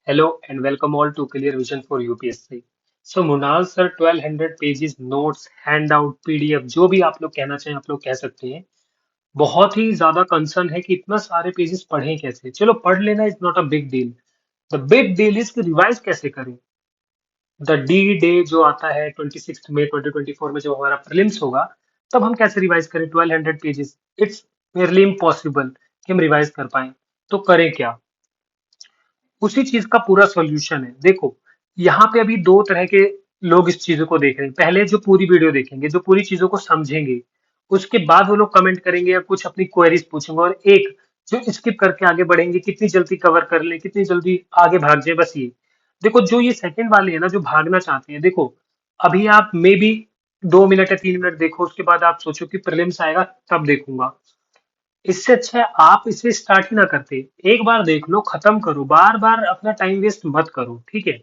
Hello and welcome all to Clear Vision for UPSC. So Munal sir 1200 pages notes, handout, PDF जो भी आप लोग कहना चाहें आप लोग कह सकते हैं. बहुत ही ज्यादा कंसर्न है कि इतना सारे पेजेस पढ़ें कैसे. चलो पढ़ लेना is not a big deal. The big deal is कि रिवाइज कैसे करें. द डी डे जो आता है 26 मई 2024 में जब हमारा प्रीलिम्स होगा तब हम कैसे रिवाइज करें 1200 पेजेस. इट्स नियरली इम्पॉसिबल कि हम रिवाइज कर पाए. तो करें क्या. उसी चीज का पूरा सॉल्यूशन है. देखो यहाँ पे अभी दो तरह के लोग इस चीजों को देख रहे हैं. पहले जो पूरी वीडियो देखेंगे, जो पूरी चीजों को समझेंगे, उसके बाद वो लोग कमेंट करेंगे या कुछ अपनी क्वेरीज पूछेंगे. और एक जो स्किप करके आगे बढ़ेंगे, कितनी जल्दी कवर कर ले, कितनी जल्दी आगे भाग जाए, बस ये. देखो जो ये सेकंड वाले हैं ना, जो भागना चाहते हैं, देखो अभी आप मे बी 2 मिनट या 3 मिनट देखो, उसके बाद आप सोचो कि प्रीलिम्स आएगा तब देखूंगा. इससे अच्छा है आप इसे स्टार्ट ही ना करते. एक बार देख लो, खत्म करो, बार बार अपना टाइम वेस्ट मत करो. ठीक है.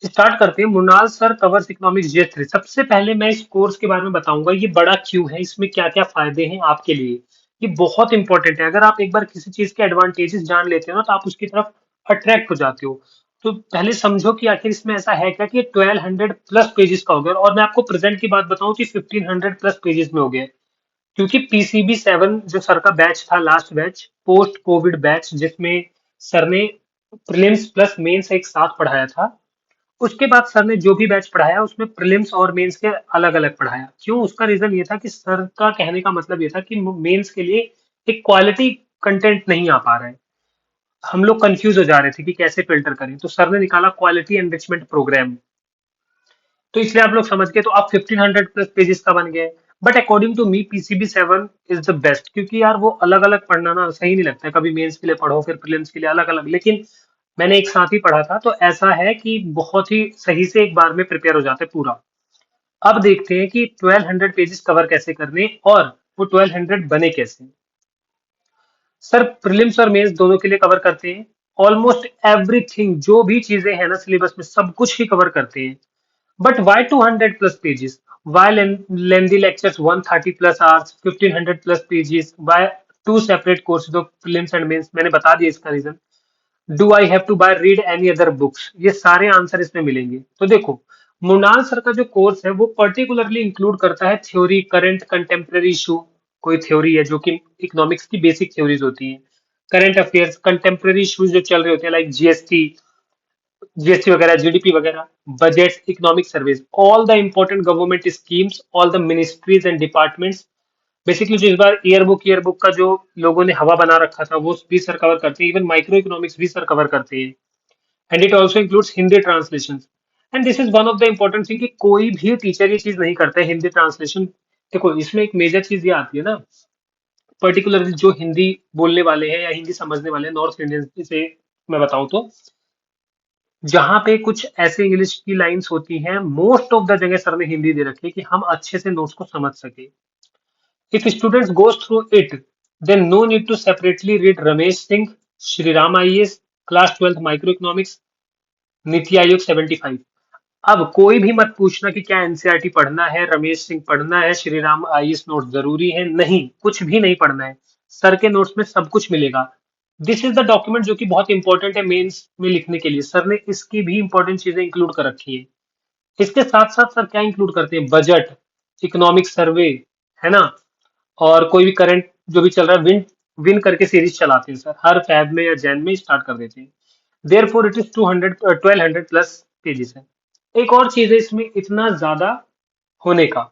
स्टार्ट करते हैं. मुनाल सर कवर्स इकोनॉमिक्स जीएस 3. सबसे पहले मैं इस कोर्स के बारे में बताऊंगा ये बड़ा क्यों है, इसमें क्या क्या फायदे हैं आपके लिए. ये बहुत इंपॉर्टेंट है. अगर आप एक बार किसी चीज के एडवांटेजेस जान लेते हो ना, तो आप उसकी तरफ अट्रैक्ट हो जाते हो. तो पहले समझो कि आखिर इसमें ऐसा है क्या कि ये 1200 प्लस पेजेस का हो गया. और मैं आपको प्रेजेंट की बात बताऊं कि 1500 प्लस पेजेस में हो गया. क्योंकि पीसीबी 7 जो सर का बैच था, last batch, post Covid batch, जिसमें सर ने प्रीलिम्स प्लस मेंस एक साथ पढ़ाया था. उसके बाद सर ने जो भी बैच पढ़ाया उसमें प्रीलिम्स और मेंस के अलग अलग पढ़ाया. क्यों? उसका रीजन ये था कि सर का कहने का मतलब ये था कि मेंस के लिए एक क्वालिटी कंटेंट नहीं आ पा रहा है. हम लोग कंफ्यूज हो जा रहे थे कि कैसे फिल्टर करें, तो सर ने निकाला क्वालिटी एनरिचमेंट प्रोग्राम. तो इसलिए आप लोग समझ गए. तो आप 1500 प्लस पेजेस का बन गए. But according to me PCB 7 is the best. क्योंकि यार वो अलग अलग पढ़ना ना सही नहीं लगता है. कभी मेंस के लिए पढ़ो, फिर प्रीलिम्स के लिए अलग अलग. लेकिन मैंने एक साथ ही पढ़ा था, तो ऐसा है कि बहुत ही सही से एक बार में प्रिपेयर हो जाते पूरा. अब देखते हैं कि 1200 पेजेस कवर कैसे करने और वो 1200 बने कैसे. सर प्रीलिम्स और मेंस दोनों के लिए कवर करते हैं. ऑलमोस्ट एवरीथिंग, जो भी चीजें हैं ना सिलेबस में, सब कुछ ही कवर करते हैं. But why 200 plus pages? Why lengthy lectures 130 plus hours, 1500 plus pages? Why two separate courses of prelims and mains? मैंने बता दिया इसका reason. Do I have to buy read any other books? ये सारे आंसर इसमें मिलेंगे. तो देखो मुनाल सर का जो कोर्स है वो पर्टिकुलरली इंक्लूड करता है थ्योरी, करंट, कंटेम्प्रेरी इशू. कोई थ्योरी है जो कि इकोनॉमिक्स की बेसिक थ्योरीज होती हैं. करंट अफेयर्स, कंटेम्प्रेरी इश्यूज जो चल रहे होते हैं, लाइक जीएसटी, जीएसटी वगैरह, जीडीपी वगैरह, budget, economic surveys, all the important government schemes, all the ministries and departments. Basically जो इस बार ईयर बुक का जो लोगों ने हवा बना रखा था वो भी सर कवर करते हैं. इवन माइक्रो इकोनॉमिक्स भी सर कवर करते हैं. And it also includes Hindi translation. And this is one of the important thing कि कोई भी टीचर ये चीज नहीं करता है, हिंदी ट्रांसलेशन. देखो इसमें एक मेजर चीज ये आती है ना, पर्टिकुलरली जो हिंदी बोलने वाले हैं या हिंदी समझने वाले हैं, नॉर्थ इंडियन से मैं बताऊं तो, जहां पे कुछ ऐसे इंग्लिश की लाइंस होती हैं, मोस्ट ऑफ द जगह सर ने हिंदी दे रखी है कि हम अच्छे से नोट्स को समझ सके. If students goes through it, then no need to separately read Ramesh Singh, Shri Ram IAS, class 12 micro economics, NITI Aayog 75. अब कोई भी मत पूछना कि क्या एनसीईआरटी पढ़ना है, रमेश सिंह पढ़ना है, श्री राम आईएएस नोट्स जरूरी है. नहीं, कुछ भी नहीं पढ़ना है. सर के नोट्स में सब कुछ मिलेगा. दिस इज द डॉक्यूमेंट जो कि बहुत इंपॉर्टेंट है मेंस में लिखने के लिए. सर ने इसकी भी इंपॉर्टेंट चीजें इंक्लूड कर रखी है. इसके साथ साथ सर क्या इंक्लूड करते हैं? बजट, इकोनॉमिक सर्वे, है ना. और कोई भी करंट जो भी चल रहा है, विन विन करके सीरीज चलाते हैं सर. हर फैब में या जैन में स्टार्ट कर देते हैं. Therefore it is 200 1200 plus pages है. एक और चीज है इसमें इतना ज्यादा होने का,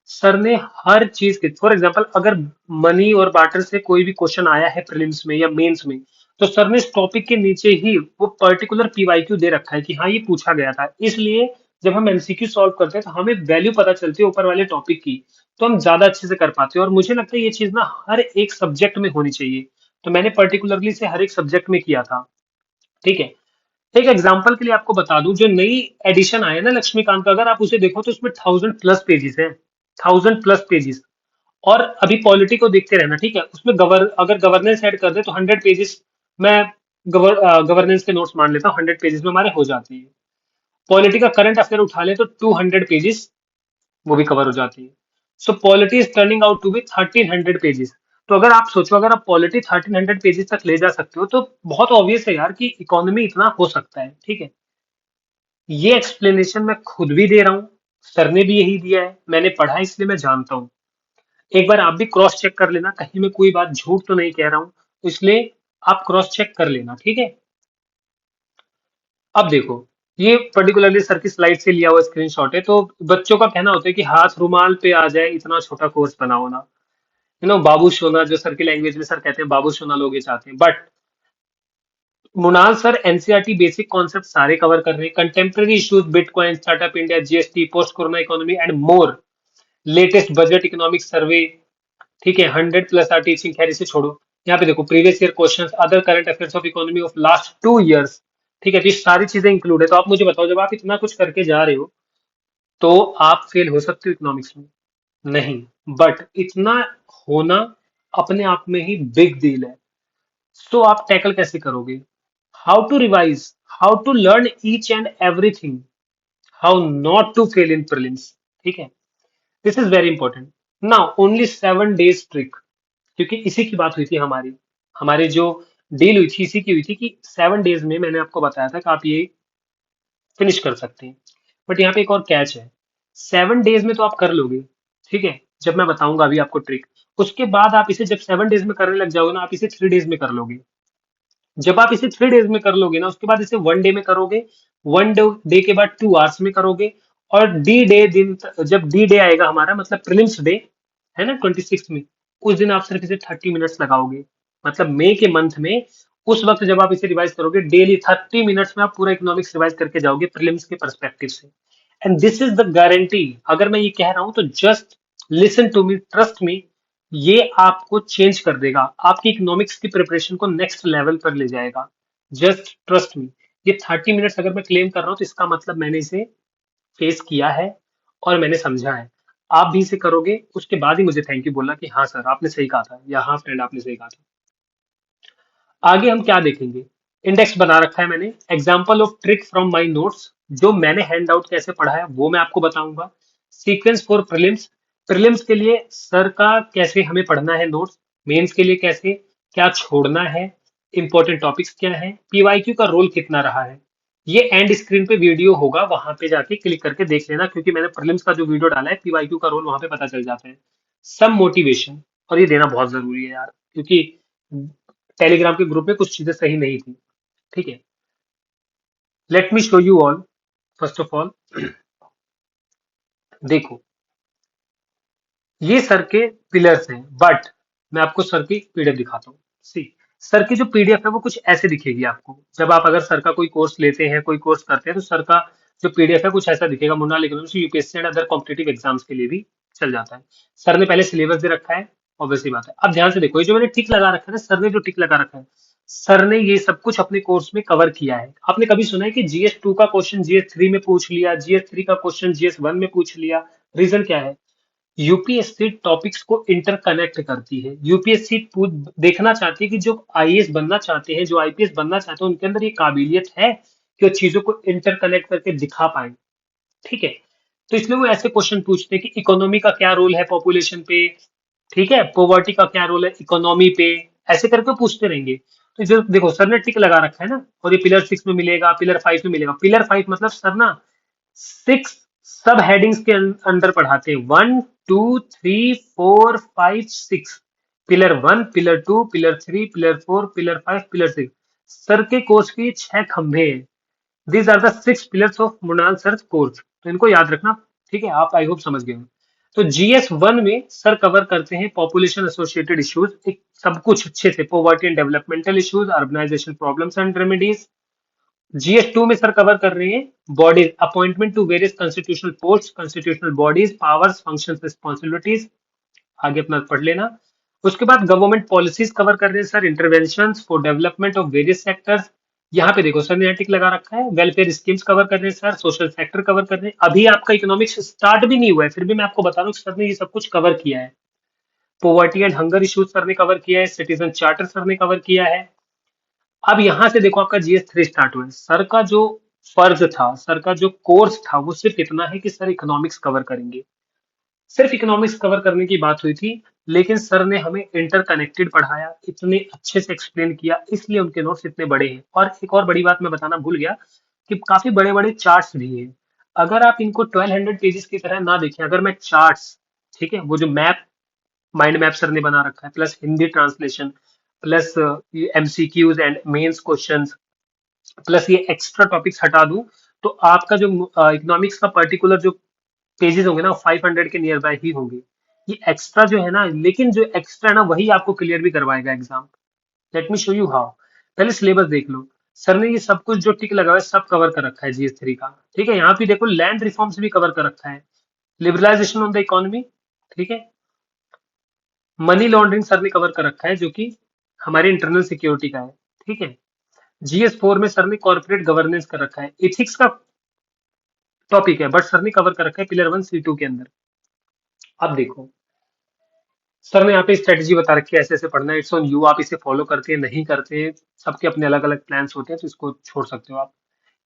सर ने हर चीज के, फॉर एग्जांपल अगर मनी और बार्टर से कोई भी क्वेश्चन आया है प्रीलिम्स में या मेंस में, तो सर ने इस टॉपिक के नीचे ही वो पर्टिकुलर पीवाईक्यू दे रखा है कि हाँ ये पूछा गया था. इसलिए जब हम एमसीक्यू सॉल्व करते हैं तो हमें वैल्यू पता चलती है ऊपर वाले टॉपिक की, तो हम ज्यादा अच्छे से कर पाते हैं. और मुझे लगता है ये चीज ना हर एक सब्जेक्ट में होनी चाहिए. तो मैंने पर्टिकुलरली से हर एक सब्जेक्ट में किया था. ठीक है. एक एग्जाम्पल के लिए आपको बता दूं, जो नई एडिशन आया ना लक्ष्मीकांत का, अगर आप उसे देखो तो उसमें 1000 प्लस पेजेस है. 1000 प्लस पेजेस. और अभी पॉलिटी को देखते रहना. ठीक है. उसमें अगर गवर्नेंस ऐड कर दे तो 100 पेजेस. मैं गवर्नेंस के नोट्स मान लेता हूँ, 100 पेजेस में हमारे हो जाते हैं. पॉलिटी का करंट अफेयर उठा ले तो 200 पेजेस वो भी कवर हो जाती है. So polity is turning out to be 1300 pages. तो अगर आप सोचो, अगर आप पॉलिटी 1300 पेजेस तक ले जा सकते हो तो बहुत ऑब्वियस है यार कि इकोनॉमी इतना हो सकता है। ठीक है, ये एक्सप्लेनेशन मैं खुद भी दे रहा हूँ, सर ने भी यही दिया है, मैंने पढ़ा है इसलिए मैं जानता हूँ। एक बार आप भी क्रॉस चेक कर लेना, कहीं मैं कोई बात झूठ तो नहीं कह रहा हूँ, तो इसलिए आप क्रॉस चेक कर लेना। ठीक है, अब देखो, ये पर्टिकुलरली सर की स्लाइड से लिया हुआ स्क्रीनशॉट है। तो बच्चों का कहना होता है कि हाथ रुमाल पे आ जाए इतना छोटा कोर्स बनाओ ना, बाबू सोना, जो सर की लैंग्वेज में सर कहते हैं बाबू सोना लोग ये चाहते हैं। But Munal sir NCERT basic concept सारे कवर कर रहे हैं, contemporary issues, bitcoin, startup India, GST, post corona economy and more, latest budget economic survey. ठीक है, 100+ आर टीचिंग। खैर इसे छोड़ो, यहाँ पे देखो previous year questions, other current affairs of economy of last 2 years. ठीक है, तो ये सारी चीजें इंक्लूड है। तो आप मुझे बताओ, जब आप इतना कुछ करके जा रहे हो तो आप फेल हो सकते हो इकोनॉमिक्स में? नहीं। बट इतना होना अपने आप में ही बिग डील है। सो आप टैकल कैसे करोगे? How to revise, how to learn each and everything, how not to fail in prelims. ठीक है, this is very important. Now only 7 days trick, क्योंकि इसी की बात हुई थी हमारी, हमारी जो डील हुई थी इसी की हुई थी कि 7 डेज में मैंने आपको बताया था कि आप ये फिनिश कर सकते हैं। बट यहाँ पे एक और कैच है, 7 डेज में तो आप कर लोगे, ठीक है, जब मैं बताऊंगा अभी आपको ट्रिक। उसके बाद आप इसे जब 7 डेज में करने लग जाओगे ना, आप इसे 3 डेज में कर लोगे। जब आप इसे 3 डेज में कर लोगे ना, उसके बाद इसे 1 डे में करोगे, 1 डे के बाद 2 आवर्स में करोगे। और डी डे दिन, जब डी डे आएगा हमारा, मतलब प्रीलिम्स डे है ना 26 में, उस दिन आप सिर्फ इसे 30 मिनट्स लगाओगे। मतलब मई के मंथ में उस वक्त जब आप इसे रिवाइज करोगे, डेली 30 मिनट्स में आप पूरा इकोनॉमिक्स रिवाइज करके जाओगे प्रीलिम्स के परस्पेक्टिव से। And this is the guarantee. अगर मैं ये कह रहा हूं तो just listen to me, trust me, ये आपको चेंज कर देगा, आपकी इकोनॉमिक्स की प्रिपरेशन को नेक्स्ट लेवल पर ले जाएगा। Just trust me. ये 30 मिनट्स अगर मैं क्लेम कर रहा हूं तो इसका मतलब मैंने इसे फेस किया है और मैंने समझा है। आप भी इसे करोगे, उसके बाद ही मुझे थैंक यू बोलना कि हाँ सर आपने सही कहा था, या हाँ फ्रेंड आपने सही कहा था। आगे हम क्या देखेंगे? इंडेक्स बना रखा है मैंने, example of trick from my notes. जो मैंने हैंड आउट कैसे पढ़ा है वो मैं आपको बताऊंगा। सीक्वेंस फॉर प्रीलिम्स, प्रीलिम्स के लिए सर का कैसे हमें पढ़ना है नोट्स, मेंस के लिए कैसे, क्या छोड़ना है, इंपॉर्टेंट टॉपिक्स क्या है, पीवाईक्यू का रोल कितना रहा है। ये एंड स्क्रीन पे वीडियो होगा, वहां पे जाके क्लिक करके देख लेना, क्योंकि मैंने प्रीलिम्स का जो वीडियो डाला है पीवाईक्यू का रोल वहां पे पता चल जाता है। सम मोटिवेशन, और ये देना बहुत जरूरी है यार, क्योंकि टेलीग्राम के ग्रुप में कुछ चीजें सही नहीं थी। ठीक है, late me show you all. First of all देखो, ये सर के पिलर्स हैं, बट मैं आपको सर की पीडीएफ दिखाता हूँ। सी, सर की जो पीडीएफ है वो कुछ ऐसे दिखेगी आपको। जब आप अगर सर का कोई कोर्स लेते हैं, कोई कोर्स करते हैं, तो सर का जो पीडीएफ है कुछ ऐसा दिखेगा। Munna economics UPSC and other competitive exams के लिए भी चल जाता है। सर ने पहले सिलेबस दे रखा है, ऑब्वियसली बात है। अब ध्यान से देखो, ये जो मैंने टिक लगा रखा है ना, सर ने जो टिक लगा रखा है, सर ने ये सब कुछ अपने कोर्स में कवर किया है। आपने कभी सुना है कि जीएस 2 का क्वेश्चन जीएस 3 में पूछ लिया, जीएस 3 का क्वेश्चन जीएस 1 में पूछ लिया? रीजन क्या है? यूपीएससी टॉपिक्स को इंटरकनेक्ट करती है। यूपीएससी देखना चाहती है कि जो आईएएस बनना चाहते हैं, जो आईपीएस बनना चाहते हैं, उनके अंदर ये काबिलियत है कि वो चीजों को इंटरकनेक्ट करके दिखा पाए। ठीक है, तो इसलिए वो ऐसे क्वेश्चन पूछते हैं कि इकोनॉमी का क्या रोल है पॉपुलेशन पे, ठीक है, पॉवर्टी का क्या रोल है इकोनॉमी पे, ऐसे करके पूछते रहेंगे। तो जो देखो सर ने टिक लगा रखा है ना, और ये पिलर 6 में मिलेगा, पिलर 5 में मिलेगा। पिलर 5 मतलब सर ना 6 सब हेडिंग्स के अंदर पढ़ाते हैं, 1 2 3 4 5 6। Pillar 1, pillar 2, pillar 3, pillar 4, pillar 5, pillar 6। Sir के कोर्स की 6 खंभे हैं। These are the 6 pillars of Mrinal sir course, तो इनको याद रखना। ठीक है, आप आई होप समझ गए हो। तो जीएस 1 में सर कवर करते हैं पॉपुलेशन एसोसिएटेड इश्यूज, एक सब कुछ अच्छे से, poverty and developmental issues, urbanization problems and remedies. GS 2 में सर कवर कर रहे हैं bodies, appointment to various constitutional post, constitutional bodies, powers, functions, responsibilities. आगे अपना पढ़ लेना। उसके बाद गवर्नमेंट पॉलिसीज कवर कर रहे हैं sir, interventions for development of various sectors. यहाँ पे देखो सर ने टिक लगा रखा है, वेलफेयर स्कीम्स कवर कर रहे हैं सर, सोशल सेक्टर कवर कर रहे हैं। अभी आपका इकोनॉमिक्स स्टार्ट भी नहीं हुआ है, फिर भी मैं आपको बता रहा हूँ कि सर ने ये सब कुछ कवर किया है। Poverty and hunger issues sir ने कवर किया है, सिटीजन चार्टर सर ने कवर किया है। अब यहां से देखो आपका जीएस 3 स्टार्ट हुआ है। सर का जो फर्ज था, सर का जो कोर्स था, वो सिर्फ इतना है कि सर इकोनॉमिक्स कवर करेंगे। सिर्फ इकोनॉमिक्स कवर करने की बात हुई थी, लेकिन सर ने हमें इंटरकनेक्टेड पढ़ाया, इतने अच्छे से एक्सप्लेन किया, इसलिए उनके नोट्स इतने बड़े हैं। और एक और बड़ी बात मैं बताना भूल गया कि काफी बड़े बड़े चार्ट्स भी हैं। अगर आप इनको 1200 पेजेस की तरह ना देखें, अगर मैं चार्ट्स, ठीक है, वो जो मैप, माइंड मैप सर ने बना रखा है, प्लस हिंदी ट्रांसलेशन, प्लस ये MCQs and mains questions, plus ये एक्स्ट्रा टॉपिक्स हटा दूं, तो आपका जो इकोनॉमिक्स का पर्टिकुलर जो पेजेस होंगे ना, 500 के नियर बाय ही होंगे। ये एक्स्ट्रा जो है ना, लेकिन जो एक्स्ट्रा है ना, वही आपको क्लियर भी करवाएगा exam. Late me show you how. पहले सिलेबस देख लो। सर ने ये सब कुछ जो टिक लगा हुआ है सब कवर कर रखा है जीएस 3 का। ठीक है, यहाँ पे देखो लैंड रिफॉर्म्स भी कवर कर रखा है, लिबरलाइजेशन ऑफ द इकोनॉमी, ठीक है, मनी लॉन्ड्रिंग सर ने कवर कर रखा है जो कि हमारे इंटरनल सिक्योरिटी का है। ठीक है, जीएस 4 में सर ने कॉर्पोरेट गवर्नेंस कर रखा है, एथिक्स का टॉपिक है, बट सर ने कवर कर रखा है पिलर 1 C2 के अंदर। अब देखो, सर ने यहाँ पे स्ट्रेटेजी बता रखी है, ऐसे ऐसे पढ़ना है, इट्स ऑन यू, आप इसे फॉलो करते हैं नहीं करते हैं, सबके अपने अलग अलग प्लान्स होते हैं, तो इसको छोड़ सकते हो आप।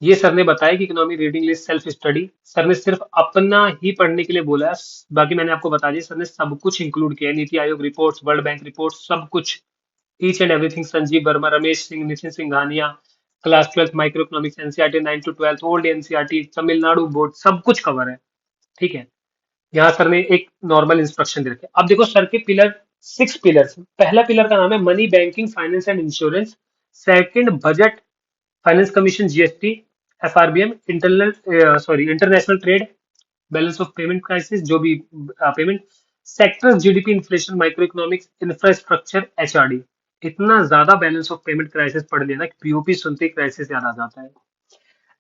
ये सर ने बताया कि economy reading list self study, sir ने सिर्फ अपना ही पढ़ने के लिए बोला है। बाकी मैंने आपको बता दिया, सर ने सब कुछ इंक्लूड किया है, NITI Aayog reports, world bank reports, सब कुछ, each and everything. Sanjeev Verma, Ramesh Singh, Nitin Singhania, class 12th micro economics, NCERT 9 to 12, old NCERT, Tamil Nadu board, सब कुछ कवर है। ठीक है, यहाँ सर ने एक नॉर्मल इंस्ट्रक्शन दे रखे। अब देखो सर के पिलर, 6 पिलर्स। पहला पिलर का नाम है money, banking, finance and insurance. Second, budget, finance commission, GST, FRBM, international trade, balance of payment crisis, जो भी payment sectors, GDP, inflation, micro economics, infrastructure, HRD. इतना ज्यादा बैलेंस ऑफ पेमेंट क्राइसिस पढ़ लिया ना कि पीओपी सुनते ही क्राइसिस याद आ जाता है।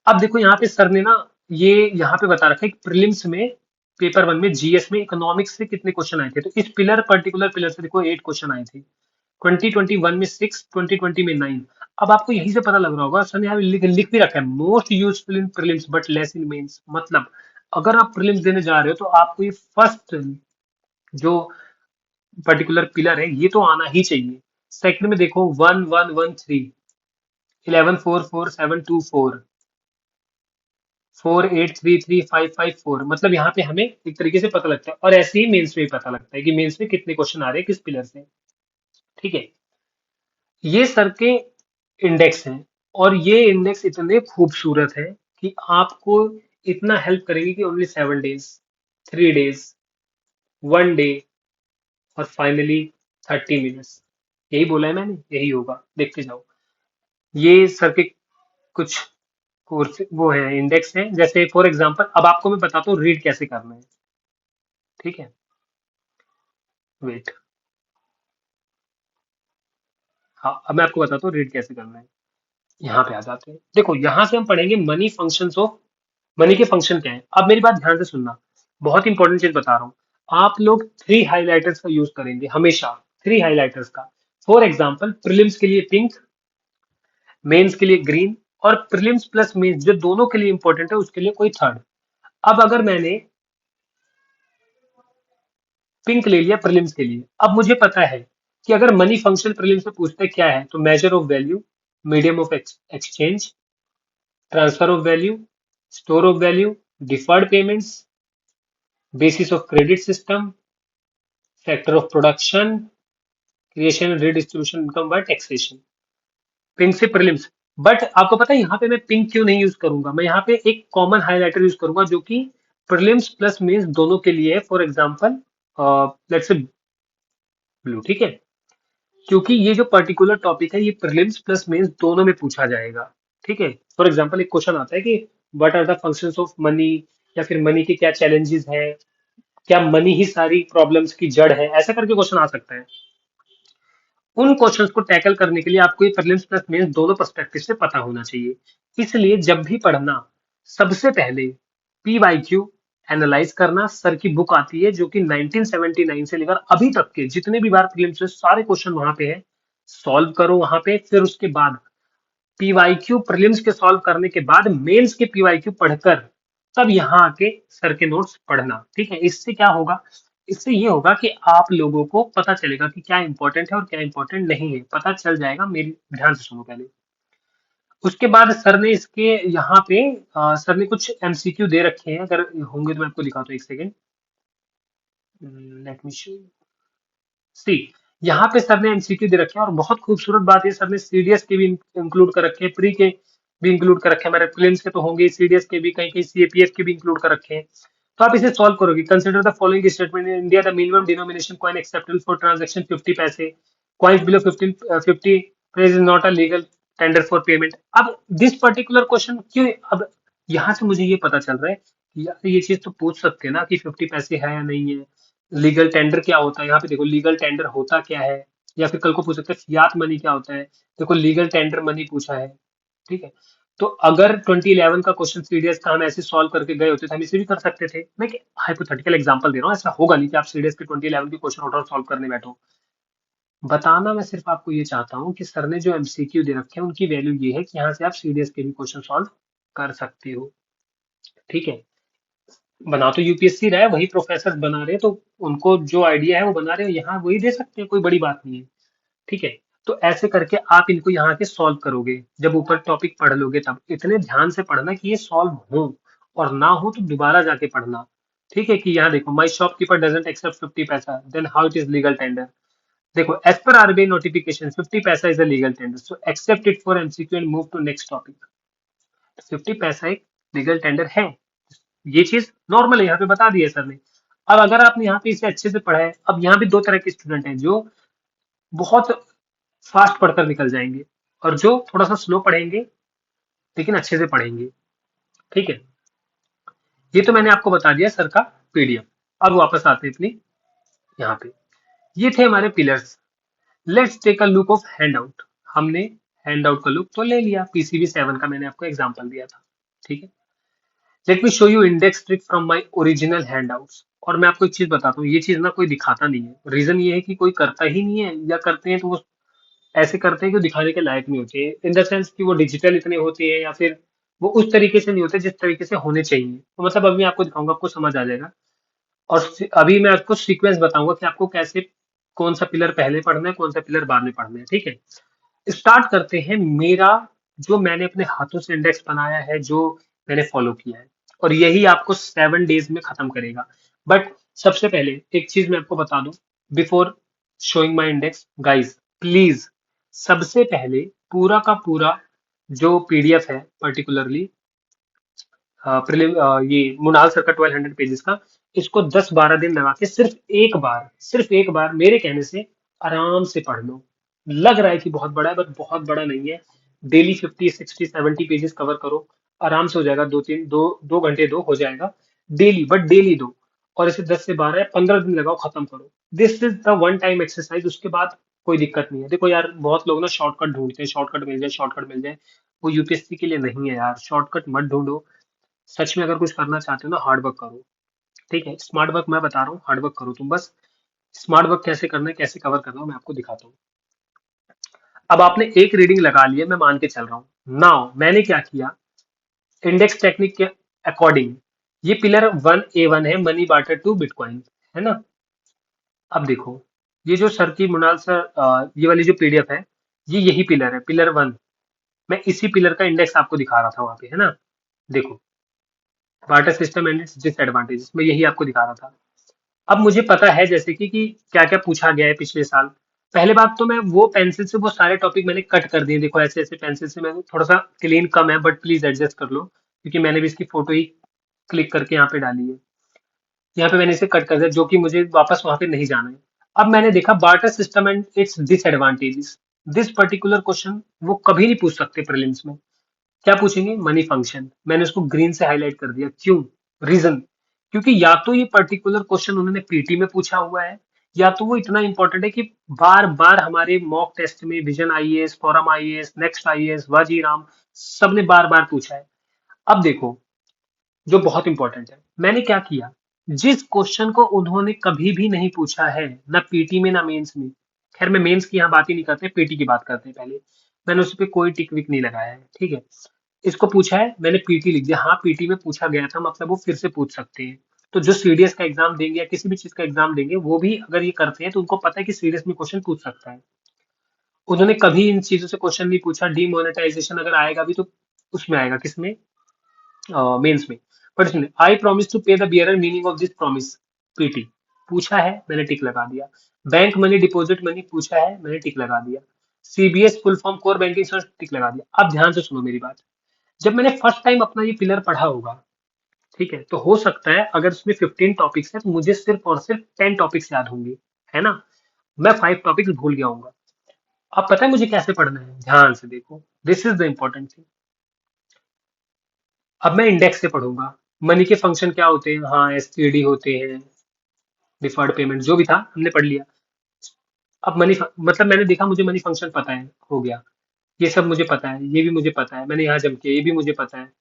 अब देखो यहाँ पे सर ने ना, ये यहाँ पे बता रखा है कि प्रीलिम्स में, पेपर 1 में, जीएस में इकोनॉमिक्स से कितने क्वेश्चन आए थे। तो इस पर्टिकुलर पिलर से देखो 8 क्वेश्चन आए थे। 2021 में 6, 2020 में 9। अब आपको यहीं से पता लग रहा होगा, सर ने यहाँ लिख भी रखा है, most useful in prelims but less in mains. मतलब अगर आप प्रीलिम्स देने जा रहे हो तो आपको ये फर्स्ट जो पर्टिकुलर पिलर है ये तो आना ही चाहिए। सेकंड में देखो 1113, 1144, 724, 4833, 554, मतलब यहाँ पे हमें एक तरीके से पता लगता है। और ऐसे ही मेंस में भी पता लगता है कि मेंस में कितने क्वेश्चन आ रहे हैं किस पिलर से। ठीक है, ये सर के इंडेक्स हैं, और ये इंडेक्स इतने खूबसूरत है कि आपको इतना हेल्प करेंगे कि ओनली 7 डेज, 3 डेज, 1 डे, और फाइनली 30 मिनट्स। यही बोला है मैंने, यही होगा, देखते जाओ। ये सर के कुछ कोर्स वो है, इंडेक्स है। जैसे फॉर एग्जांपल अब आपको मैं बताता हूँ रीड कैसे करना है। ठीक है, वेट, हाँ अब मैं आपको बताता हूँ रीड कैसे करना है। यहाँ पे आ जाते हैं, देखो यहाँ से हम पढ़ेंगे मनी फंक्शंस ऑफ, मनी के फंक्शन क्या है। अब मेरी बात ध्यान से सुनना, बहुत इंपॉर्टेंट चीज बता रहा हूँ। आप लोग 3 हाइलाइटर्स का यूज करेंगे हमेशा, 3 हाइलाइटर्स का। फॉर एग्जाम्पल प्रीलिम्स के लिए पिंक, मेंस के लिए ग्रीन, और प्रीलिम्स प्लस मेंस जो दोनों के लिए इंपॉर्टेंट है उसके लिए कोई थर्ड। अब अगर मैंने पिंक ले लिया प्रीलिम्स के लिए, अब मुझे पता है कि अगर मनी फंक्शन प्रीलिम्स में पूछते क्या है, तो measure of value, medium of exchange, transfer of value, store of value, deferred payments, basis of credit system, factor of production, creation and redistribution income by taxation. Pink से prelims. But आपको पता है यहाँ पे मैं पिंक क्यों नहीं use करूंगा, मैं यहाँ पे एक कॉमन हाइलाइटर यूज करूंगा जो कि प्रीलिम्स प्लस मेंस दोनों के लिए है। For example let's say blue, ठीक है, क्योंकि ये जो पर्टिकुलर टॉपिक है ये प्रीलिम्स प्लस मेंस दोनों में पूछा जाएगा। ठीक है, फॉर एग्जांपल एक क्वेश्चन आता है कि what are the functions of money, या फिर मनी के क्या चैलेंजेस हैं, क्या मनी ही सारी प्रॉब्लम्स की जड़ है, ऐसा करके क्वेश्चन आ सकता है। उन क्वेश्चंस को टैकल करने के लिए आपको ये प्रीलिम्स प्लस मेंस दोनों पर्सपेक्टिव से पता होना चाहिए। इसलिए जब भी पढ़ना, सबसे पहले पीवाईक्यू एनालाइज करना। सर की बुक आती है जो कि 1979 से लेकर अभी तक के जितने भी बार प्रीलिम्स हुए सारे क्वेश्चन वहां पे है, सॉल्व करो वहां पे। फिर उसके बाद पीवाईक्यू प्रीलिम्स के सॉल्व करने के बाद मेंस के पीवाईक्यू पढ़कर तब यहाँ आके सर के नोट्स पढ़ना। ठीक है, इससे क्या होगा, इससे ये होगा कि आप लोगों को पता चलेगा कि क्या इंपॉर्टेंट है और क्या इंपॉर्टेंट नहीं है, पता चल जाएगा। मेरी ध्यान से सुनो पहले। उसके बाद सर ने इसके यहाँ पे सर ने कुछ एमसीक्यू दे रखे हैं, अगर होंगे तो मैं आपको दिखाता हूँ, एक second. Let me show. See, यहाँ पे सर ने एमसीक्यू दे रखे हैं और बहुत खूबसूरत बात है, सर ने सीडीएस के भी इंक्लूड कर रखे हैं, प्री के भी इंक्लूड कर रखे हैं, हमारे प्रीलिम्स के तो होंगे, सीडीएस के भी, कहीं कहीं सीएपीएफ के भी इंक्लूड कर रखे हैं। तो आप इसे सॉल्व करोगे। Consider the following statement, in India the minimum denomination coin acceptable for transaction 50 पैसे, coins below 50 is not a legal tender for payment. अब दिस पर्टिकुलर क्वेश्चन क्यों, अब यहाँ से मुझे ये पता चल रहा है कि यार ये चीज तो पूछ सकते हैं ना कि 50 पैसे है या नहीं है, लीगल टेंडर क्या होता है। यहाँ पे देखो लीगल टेंडर होता क्या है, या फिर कल को पूछ सकते हैं फियात मनी क्या होता है। देखो लीगल टेंडर मनी पूछा है, ठीक है। तो अगर 2011 का क्वेश्चन सीडीएस का हम ऐसे सॉल्व करके गए होते तो हम इसे भी कर सकते थे। मैं हाइपोथेटिकल एग्जांपल दे रहा हूँ, ऐसा होगा नहीं कि आप सीडीएस के 2011 के क्वेश्चन उठाओ सॉल्व करने बैठो। बताना मैं सिर्फ आपको ये चाहता हूँ कि सर ने जो एमसीक्यू दे रखे हैं उनकी वैल्यू ये है कि यहाँ से आप सीडीएस के भी क्वेश्चन सॉल्व कर सकते हो, ठीक है। बना तो यूपीएससी रहा है, वही प्रोफेसर बना रहे हैं, तो उनको जो आइडिया है वो बना रहे हो, यहाँ वही दे सकते हैं, कोई बड़ी बात नहीं है, ठीक है। तो ऐसे करके आप इनको यहाँ के सॉल्व करोगे, जब ऊपर टॉपिक पढ़ लोगे तब इतने ध्यान से पढ़ना कि ये सॉल्व हो, और ना हो तो दोबारा जाके पढ़ना, ठीक है। कि यहाँ देखो, माई shopkeeper doesn't accept 50 paisa, then how it is legal tender. देखो, एज पर RBI notification 50 paisa is a legal tender, so accept it for MCQ and move to next topic. 50 paisa एक लीगल टेंडर है, ये चीज नॉर्मल है, यहाँ पे बता दिया सर ने। अब अगर आपने यहाँ पे इसे अच्छे से पढ़ा है, अब यहाँ भी दो तरह के स्टूडेंट हैं, जो बहुत फास्ट पढ़कर निकल जाएंगे, और जो थोड़ा सा स्लो पढ़ेंगे लेकिन अच्छे से पढ़ेंगे, ठीक है। ये तो मैंने आपको बता दिया सर का पीडीएफ। अब वापस आते हैं अपनी यहाँ पे, ये थे हमारे pillars. Let's take a look of handout. हमने हैंड आउट का लुक तो ले लिया, पीसीबी 7 का मैंने आपको एग्जाम्पल दिया था, ठीक है। Late me show you index trick from my original hand outs. और मैं आपको एक चीज बताता हूँ, ये चीज ना कोई दिखाता नहीं है, रीजन ये है कि कोई करता ही नहीं है, या करते हैं तो वो ऐसे करते हैं कि वो दिखाने के लायक नहीं होते, इन द सेंस कि वो डिजिटल इतने होते हैं, या फिर वो उस तरीके से नहीं होते जिस तरीके से होने चाहिए। तो मतलब अभी मैं आपको दिखाऊंगा, आपको समझ आ जाएगा। और अभी मैं आपको सीक्वेंस बताऊंगा कि आपको कैसे, कौन सा पिलर पहले पढ़ना है, कौन सा पिलर बाद में पढ़ना है, ठीक है। स्टार्ट करते हैं। मेरा जो मैंने अपने हाथों से इंडेक्स बनाया है, जो मैंने फॉलो किया है, और यही आपको 7 डेज में खत्म करेगा। बट सबसे पहले एक चीज मैं आपको बता दूं, before showing my index guys, please सबसे पहले पूरा का पूरा जो पीडीएफ है, पर्टिकुलरली ये मुनाल सर का 1200 पेजेस का, इसको 10-12 दिन लगा के सिर्फ एक बार मेरे कहने से आराम से पढ़ लो। लग रहा है कि बहुत बड़ा है, बट बहुत बड़ा नहीं है। डेली 50, 60, 70 पेजेस कवर करो, आराम से हो जाएगा। 2 घंटे दो हो जाएगा डेली, बट डेली दो। और इसे 10 से 12 या 15 दिन लगाओ, खत्म करो। This is the one time exercise, उसके बाद कोई दिक्कत नहीं है। देखो यार, बहुत लोग ना शॉर्टकट ढूंढते हैं, शॉर्टकट मिल जाए, शॉर्टकट मिल जाए। वो यूपीएससी के लिए नहीं है यार, शॉर्टकट मत ढूंढो। सच में अगर कुछ करना चाहते हो ना, हार्ड वर्क करो, ठीक है। स्मार्ट वर्क मैं बता रहा हूँ, हार्ड वर्क करो तुम बस। स्मार्ट वर्क कैसे करना है, कैसे कवर करना है, मैं आपको दिखाता हूँ। अब आपने एक रीडिंग लगा ली है, मैं मान के चल रहा हूँ। नाउ मैंने क्या किया, इंडेक्स टेक्निक के अकॉर्डिंग, ये पिलर 1A1 है, मनी बार्टर टू बिटकॉइन, है ना। अब देखो, ये जो सर की मुनाल सर, ये वाली जो पीडीएफ है, ये यही पिलर है, पिलर 1। मैं इसी पिलर का इंडेक्स आपको दिखा रहा था वहां पे, है ना। देखो, barter system and it's disadvantages, मैं यही आपको दिखा रहा था। अब मुझे पता है जैसे कि क्या क्या पूछा गया है पिछले साल। पहले बात तो, मैं वो पेंसिल से वो सारे टॉपिक मैंने कट कर दिए। देखो ऐसे ऐसे पेंसिल से, मैं थोड़ा सा क्लीन कम है, बट प्लीज एडजस्ट कर लो, क्योंकि मैंने भी इसकी फोटो ही क्लिक करके यहाँ पे डाली है। यहाँ पे मैंने इसे कट कर दिया, जो कि मुझे वापस वहां पे नहीं जाना है। अब मैंने देखा barter system and it's disadvantages, this particular question वो कभी नहीं पूछ सकते प्रीलिम्स में। क्या पूछेंगे, मनी फंक्शन। मैंने उसको ग्रीन से हाईलाइट कर दिया, क्यों, रीजन, क्योंकि या तो ये पर्टिकुलर क्वेश्चन उन्होंने पीटी में पूछा हुआ है, या तो वो इतना इंपॉर्टेंट है कि बार बार हमारे मॉक टेस्ट में vision IAS, forum IAS, next IAS, Vajiram, सबने बार बार पूछा है। अब देखो, जो बहुत इंपॉर्टेंट है, मैंने क्या किया, जिस क्वेश्चन को उन्होंने कभी भी नहीं पूछा है, ना पीटी में ना मेंस में, खैर मैं मेंस की यहाँ बात ही नहीं करते, पीटी की बात करते हैं पहले, मैंने उस पर कोई टिक विक नहीं लगाया है, ठीक है। इसको पूछा है, मैंने पीटी लिख दिया, हाँ पीटी में पूछा गया था, मतलब वो फिर से पूछ सकते हैं। तो जो सीडीएस का एग्जाम देंगे या किसी भी चीज का एग्जाम देंगे, वो भी अगर ये करते हैं तो उनको पता है कि सीडीएस में क्वेश्चन पूछ सकता है। उन्होंने कभी इन चीजों से क्वेश्चन नहीं पूछा। डीमोनेटाइजेशन अगर आएगा भी तो उसमें आएगा, किसमें, मेंस में। बट इसमें, आई प्रॉमिस टू पे the bearer, meaning of this promise, PT. पूछा है, मैंने टिक लगा दिया। बैंक मनी, डिपॉजिट मनी पूछा है, मैंने टिक लगा दिया। CBS full form core banking service, tick लगा दिया। अब ध्यान से सुनो मेरी बात। जब मैंने फर्स्ट टाइम अपना ये पिलर पढ़ा होगा, ठीक है, तो हो सकता है अगर उसमें 15 टॉपिक्स है तो मुझे सिर्फ और सिर्फ 10 टॉपिक्स याद होंगे, है ना। मैं 5 टॉपिक्स भूल गया हूँ। अब पता है मुझे कैसे पढ़ना है, ध्यान से देखो, this is the important thing. अब मैं इंडेक्स से पढ़ूंगा। मनी के फंक्शन क्या होते हैं, हाँ एसटीडी होते हैं, डिफर्ड पेमेंट जो भी था हमने पढ़ लिया। अब मतलब मैंने देखा मुझे मनी फंक्शन पता है, हो गया। ये सब मुझे पता है, ये भी मुझे पता है, मैंने यहाँ जम किया, ये भी मुझे पता है।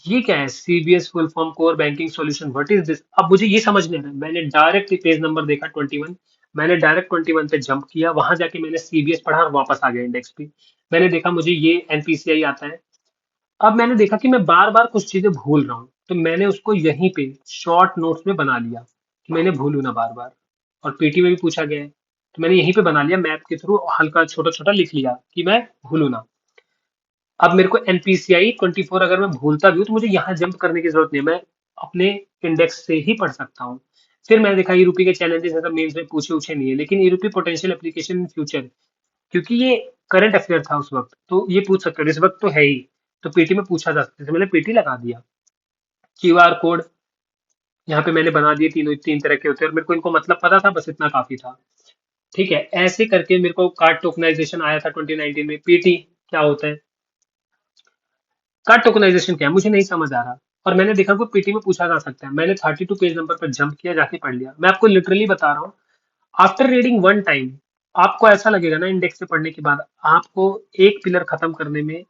ये क्या है, CBS full form core banking solution, what is this. अब मुझे ये समझ नहीं आ रहा है। मैंने डायरेक्ट पेज नंबर देखा 21, मैंने डायरेक्ट 21 पे जंप किया, वहां जाके मैंने सीबीएस पढ़ा और वापस आ गया इंडेक्स पे। मैंने देखा मुझे ये एनपीसीआई आता है। अब मैंने देखा कि मैं बार बार कुछ चीजें भूल रहा हूँ, तो मैंने उसको यहीं पे शॉर्ट नोट्स में बना लिया कि मैंने भूलू ना बार बार। और पीटी में भी पूछा गया है, तो मैंने यहीं पे बना लिया, मैप के थ्रू हल्का छोटा छोटा लिख लिया कि मैं भूलू ना। अब मेरे को एनपीसीआई 24 अगर मैं भूलता भी हूँ तो मुझे यहाँ जंप करने की जरूरत नहीं है, मैं अपने इंडेक्स से ही पढ़ सकता हूँ। फिर मैंने देखा यूरोपी के चैलेंजेस है, सब मेंस में पूछे उछे नहीं है, लेकिन यूरोपी पोटेंशियल एप्लीकेशन इन फ्यूचर, क्योंकि ये करंट अफेयर था उस वक्त, तो ये पूछ सकते हैं, इस वक्त तो है ही। तो पीटी में पूछा जा सकता है, तो मैंने पीटी लगा दिया। क्यूआर कोड यहाँ पे मैंने बना दिए, तीनों तीन तरह के होते हैं और मेरे को इनको मतलब पता था, बस इतना काफी था। ठीक है, ऐसे करके मेरे को कार्ड टोकनाइजेशन आया था 2019 में। पीटी क्या होता है, कार्ड टोकनाइजेशन क्या है, मुझे नहीं समझ आ रहा। और मैंने देखा कि पीटी में पूछा जा सकता है, मैंने 32 पेज नंबर पर जंप किया, जाके पढ़ लिया। मैं आपको लिटरली बता रहा हूँ, आफ्टर रीडिंग वन टाइम आपको ऐसा लगेगा ना, इंडेक्स से पढ़ने के बाद आपको एक पिलर खत्म करने में,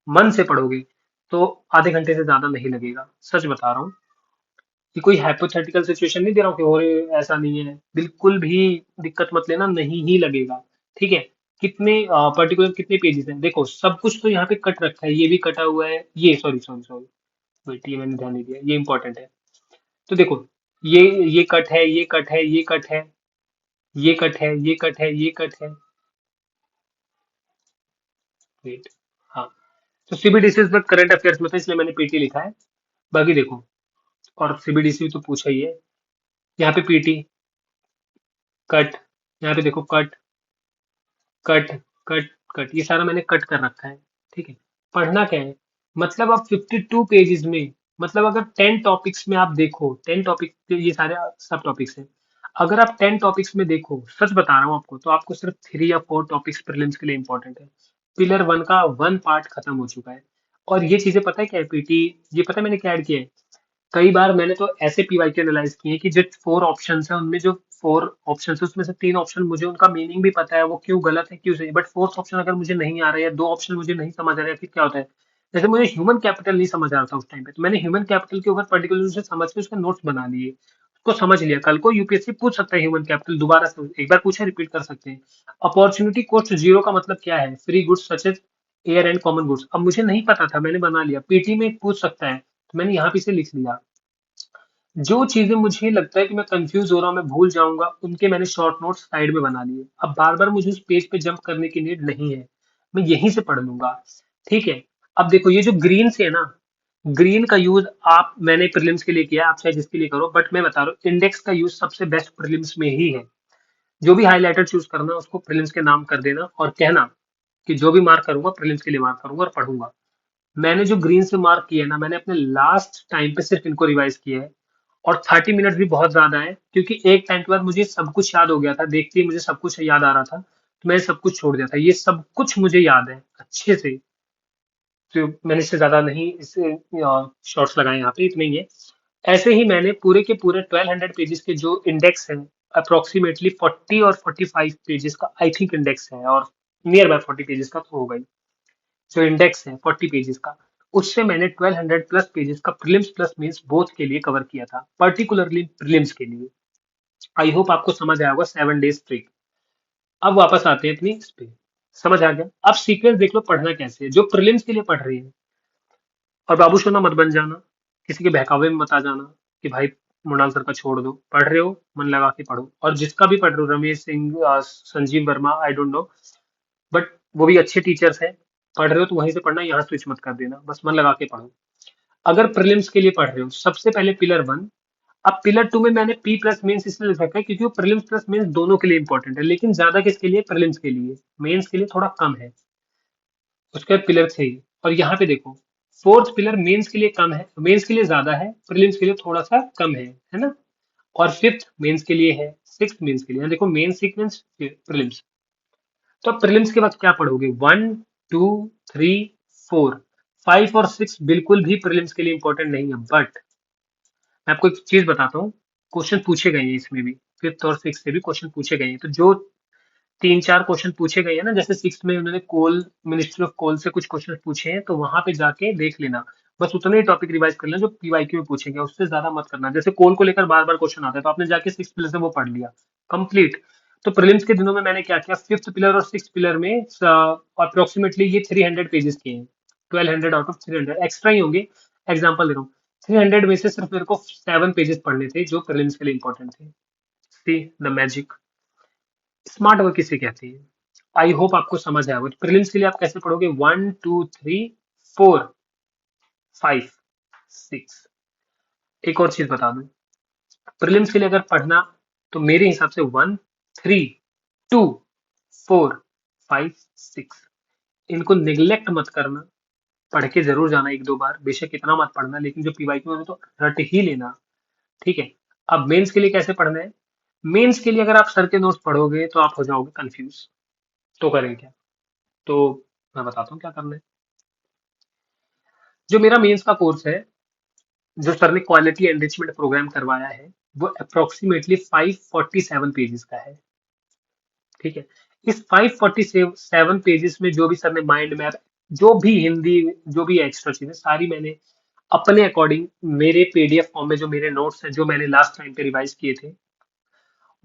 मन से पढ़ोगे तो आधे घंटे से ज्यादा नहीं लगेगा, सच बता रहा हूँ। कि कोई हाइपोथेटिकल सिचुएशन नहीं दे रहा हूँ कि हो रहे, ऐसा नहीं है, बिल्कुल भी दिक्कत मत लेना, नहीं ही लगेगा। ठीक है, कितने पर्टिकुलर कितने पेजेस हैं, देखो सब कुछ तो यहाँ पे कट रखा है, ये भी कटा हुआ है, ये सॉरी सॉरी सॉरी, वेट, ये मैंने ध्यान नहीं दिया, ये इंपॉर्टेंट है। तो देखो, ये ये कट है, ये कट है, ये कट है, ये कट है, ये कट है, ये कट है, वेट, हाँ। तो CBDC is the current affairs में था, इसलिए मैंने पीटी लिखा है। बाकी देखो, और सीबीडीसी भी तो पूछा ही है। यहाँ पे पीटी, कट, यहाँ पे देखो कट, कट, कट, कट, ये सारा मैंने कट कर रखा है। ठीक है, पढ़ना क्या है, मतलब अब 52 पेजेस में, मतलब अगर 10 टॉपिक्स में आप देखो, 10 टॉपिक, ये सारे सब टॉपिक्स हैं, अगर आप 10 टॉपिक्स में देखो, सच बता रहा हूँ आपको, तो आपको सिर्फ 3 या 4 टॉपिक्स प्रीलिम्स के लिए इंपॉर्टेंट है। पिलर वन का वन पार्ट खत्म हो चुका है। और ये चीजें पता है क्या है पीटी, ये पता है मैंने क्या ऐड किया है, कई बार मैंने तो ऐसे पीवाईक्यू एनालाइज किए हैं कि जो 4 ऑप्शंस है उनमें, जो 4 ऑप्शंस है उसमें से 3 ऑप्शन मुझे उनका मीनिंग भी पता है, वो क्यों गलत है क्यों सही, बट फोर्थ ऑप्शन अगर मुझे नहीं आ रहा है या 2 ऑप्शन मुझे नहीं समझ आ रहा है, फिर क्या होता है। जैसे मुझे ह्यूमन कैपिटल नहीं समझ आ रहा था उस टाइम पे, तो मैंने ह्यूमन कैपिटल के ऊपर पर्टिकुलर से समझ के उसके नोट्स बना लिए, उसको समझ लिया। कल को यूपीएससी पूछ सकता है ह्यूमन कैपिटल दोबारा से, एक बार पूछे रिपीट कर सकते हैं। अपॉर्चुनिटी कॉस्ट जीरो का मतलब क्या है, free goods such as air and common goods. अब मुझे नहीं पता था, मैंने बना लिया, पीटी में पूछ सकता है, तो मैंने यहाँ पे से लिख लिया। जो चीजें मुझे लगता है कि मैं कंफ्यूज हो रहा हूँ, मैं भूल जाऊंगा, उनके मैंने शॉर्ट नोट्स साइड में बना लिए। अब बार बार मुझे उस पेज पे जंप करने की नीड नहीं है, मैं यहीं से पढ़ लूंगा। ठीक है, अब देखो ये जो ग्रीन से है ना, ग्रीन का यूज आप, मैंने प्रीलिम्स के लिए किया, आप चाहे जिसके लिए करो, बट मैं बता रहा हूँ इंडेक्स का यूज सबसे बेस्ट प्रीलिम्स में ही है। जो भी हाईलाइटर चूज करना उसको प्रीलिम्स के नाम कर देना और कहना कि जो भी मार्क करूंगा प्रीलिम्स के लिए मार्क करूंगा और पढ़ूंगा। मैंने जो ग्रीन से मार्क किया है ना, मैंने अपने लास्ट टाइम पे सिर्फ इनको रिवाइज किया है। और 30 मिनट भी बहुत ज्यादा है, क्योंकि एक टाइम के बाद मुझे सब कुछ याद हो गया था, देखते ही मुझे सब कुछ याद आ रहा था, तो मैंने सब कुछ छोड़ दिया था, ये सब कुछ मुझे याद है अच्छे से। तो मैंने इससे ज्यादा नहीं, इससे शॉर्ट्स लगाए यहाँ पे, इतने ही है। ऐसे ही मैंने पूरे के पूरे 1200 पेजेस के जो इंडेक्स है, अप्रोक्सीमेटली 40 और 45 पेजेस का आई थिंक इंडेक्स है, और नियर बाय 40 पेजेस का तो होगा ही। जो इंडेक्स है 40 पेजेस का, उससे मैंने 1200 प्लस पेजेस का प्रीलिम्स प्लस मेंस बोथ के लिए कवर किया था, पर्टिकुलरली प्रीलिम्स के लिए। आई होप आपको समझ आया होगा 7 डेज ट्रिक। अब वापस आते हैं अपनी इस पे, समझ आ गया। अब सीक्वेंस देख लो पढ़ना कैसे है, जो प्रीलिम्स के लिए पढ़ रही है। और बाबू सोना मत बन जाना, किसी के बहकावे में मत आ जाना कि भाई मृणाल सर का छोड़ दो, पढ़ रहे हो मन लगा के पढ़ो। और जिसका भी पढ़ रहे हो, Ramesh Singh, Sanjeev Verma, I don't know, but वो भी अच्छे टीचर्स हैं। पढ़ रहे हो तो वहीं से पढ़ना, यहाँ स्विच मत कर देना, बस मन लगा के पढ़ो। अगर प्रीलिम्स के लिए पढ़ रहे हो, सबसे पहले पिलर वन, अब पिलर टू में मैंने पी प्लस मेंस इसलिए लिख रखा है क्योंकि वो प्रीलिम्स प्लस मेंस दोनों के लिए इंपॉर्टेंट है, लेकिन ज्यादा किसके लिए, प्रीलिम्स के लिए। मेंस के लिए थोड़ा कम है। उसके बाद पिलर थ्री, और यहाँ पे देखो फोर्थ पिलर मेंस के लिए कम है, मेंस के लिए ज्यादा है, प्रीलिम्स के लिए थोड़ा सा कम है ना। और फिफ्थ मेंस के लिए है, सिक्स मेंस के लिए, यहाँ देखो मेन सीक्वेंस प्रीलिम्स। तो अब प्रीलिम्स के बाद क्या पढ़ोगे, one, two, three, four, five और सिक्स बिल्कुल भी प्रीलिम्स के लिए इंपॉर्टेंट नहीं है। बट मैं आपको एक चीज बताता हूँ, क्वेश्चन पूछे गए हैं इसमें भी, फिफ्थ और सिक्स से भी क्वेश्चन पूछे गए हैं। तो जो तीन चार क्वेश्चन पूछे गए हैं ना, जैसे सिक्स में उन्होंने कोल, मिनिस्ट्री ऑफ कोल से कुछ क्वेश्चन पूछे हैं, तो वहां पे जाके देख लेना। बस उतने ही टॉपिक रिवाइज कर लेना जो पीवाईक्यू में पूछेंगे, उससे ज्यादा मत करना। जैसे कोल को लेकर बार बार क्वेश्चन आता है, तो आपने जाके सिक्स पिलर से वो पढ़ लिया कंप्लीट। तो प्रीलिम्स के दिनों में मैंने क्या किया, फिफ्थ पिलर और सिक्स पिलर में अप्रोक्सीमेटली ये 300 पेजेस के हैं। 1200 आउट ऑफ 300 एक्स्ट्रा ही होंगे। एग्जाम्पल दे रहा हूँ, 300 में से सिर्फ मेरे को 7 पेजेस पढ़ने थे जो प्रीलिम्स के लिए इंपॉर्टेंट थे। See the magic. Smart work किसे कहते हैं। आई होप आपको समझ आया होगा। प्रीलिम्स के लिए आप कैसे पढ़ोगे, one two three four five six. एक और चीज बता दूं, प्रीलिम्स के लिए अगर पढ़ना, तो मेरे हिसाब से one, three, two, four, five, six, इनको निग्लेक्ट मत करना। पढ़ के जरूर जाना एक दो बार, बेशक इतना मत पढ़ना, लेकिन जो पीवाईक्यू में तो रट ही लेना। ठीक है। अब मेंस के लिए कैसे पढ़ना है, मेंस के लिए अगर आप सर के नोट्स पढ़ोगे तो आप हो जाओगे कंफ्यूज। तो करें क्या, तो मैं बताता हूँ क्या करना है। जो मेरा मेंस का कोर्स है, जो सर ने क्वालिटी एनरिचमेंट प्रोग्राम करवाया है, वो अप्रोक्सीमेटली 547 पेजेस का है। ठीक है। इस 547 पेजेस में जो भी सर ने माइंड मैप, जो भी हिंदी, जो भी एक्स्ट्रा चीजें सारी मैंने अपने अकॉर्डिंग, मेरे पीडीएफ फॉर्म में जो मेरे नोट्स हैं, जो मैंने लास्ट टाइम पे रिवाइज किए थे,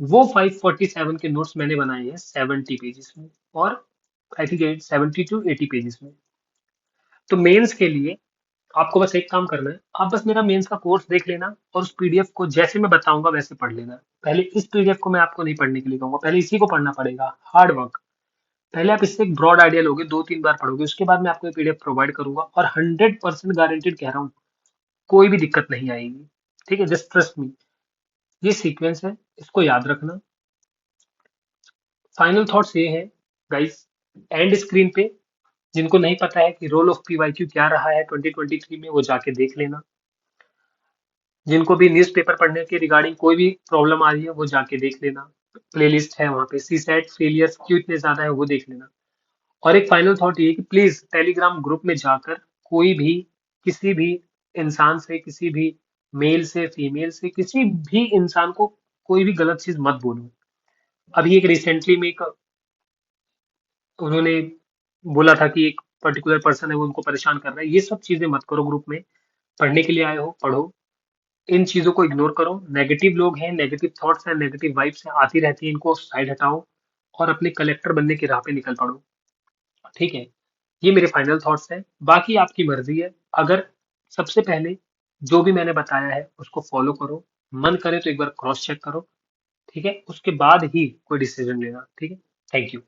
वो 547 के नोट्स मैंने बनाए हैं 70 पेजेस में, और आई थिंक 70 to 80 पेजेस में। तो मेंस के लिए आपको बस एक काम करना है, आप बस मेरा मेंस का कोर्स देख लेना, और उस पीडीएफ को जैसे मैं बताऊंगा वैसे पढ़ लेना। पहले इस पीडीएफ को मैं आपको नहीं पढ़ने के लिए कहूंगा, पहले इसी को पढ़ना पड़ेगा, हार्ड वर्क। पहले आप इससे एक ब्रॉड आइडिया लोगे, दो तीन बार पढ़ोगे, उसके बाद मैं आपको ये पीडीएफ प्रोवाइड करूंगा, और 100% गारंटेड कह रहा हूँ, कोई भी दिक्कत नहीं आएगी। ठीक है, जस्ट ट्रस्ट मी। ये सीक्वेंस है, इसको याद रखना। फाइनल थॉट्स ये है गाइस, एंड स्क्रीन पे जिनको नहीं पता है कि रोल ऑफ पीवाईक्यू क्या रहा है 2023 में, वो जाके देख लेना। जिनको भी न्यूज़पेपर पढ़ने के रिगार्डिंग कोई भी प्रॉब्लम आ रही है, वो जाके देख लेना। प्लेलिस्ट है वहाँ पे, सी सेट फेलियर्स क्यों इतने ज्यादा है वो देख लेना। और एक फाइनल थॉट ये है कि प्लीज टेलीग्राम ग्रुप में जाकर कोई भी, किसी भी इंसान से, किसी भी मेल से, फीमेल से, किसी भी इंसान को कोई भी गलत चीज मत बोलो। अभी एक रिसेंटली में एक, उन्होंने बोला था कि एक पर्टिकुलर पर्सन है वो उनको परेशान कर रहा है, ये सब चीजें मत करो ग्रुप में। पढ़ने के लिए आए हो, पढ़ो। इन चीजों को इग्नोर करो। नेगेटिव लोग हैं, नेगेटिव थॉट्स हैं, नेगेटिव वाइब्स हैं, आती रहती हैं, इनको साइड हटाओ, और अपने कलेक्टर बनने की राह पे निकल पड़ो। ठीक है। ये मेरे फाइनल थॉट्स हैं, बाकी आपकी मर्जी है। अगर सबसे पहले जो भी मैंने बताया है उसको फॉलो करो, मन करे तो एक बार क्रॉस चेक करो। ठीक है, उसके बाद ही कोई डिसीजन लेना। ठीक है। Thank you.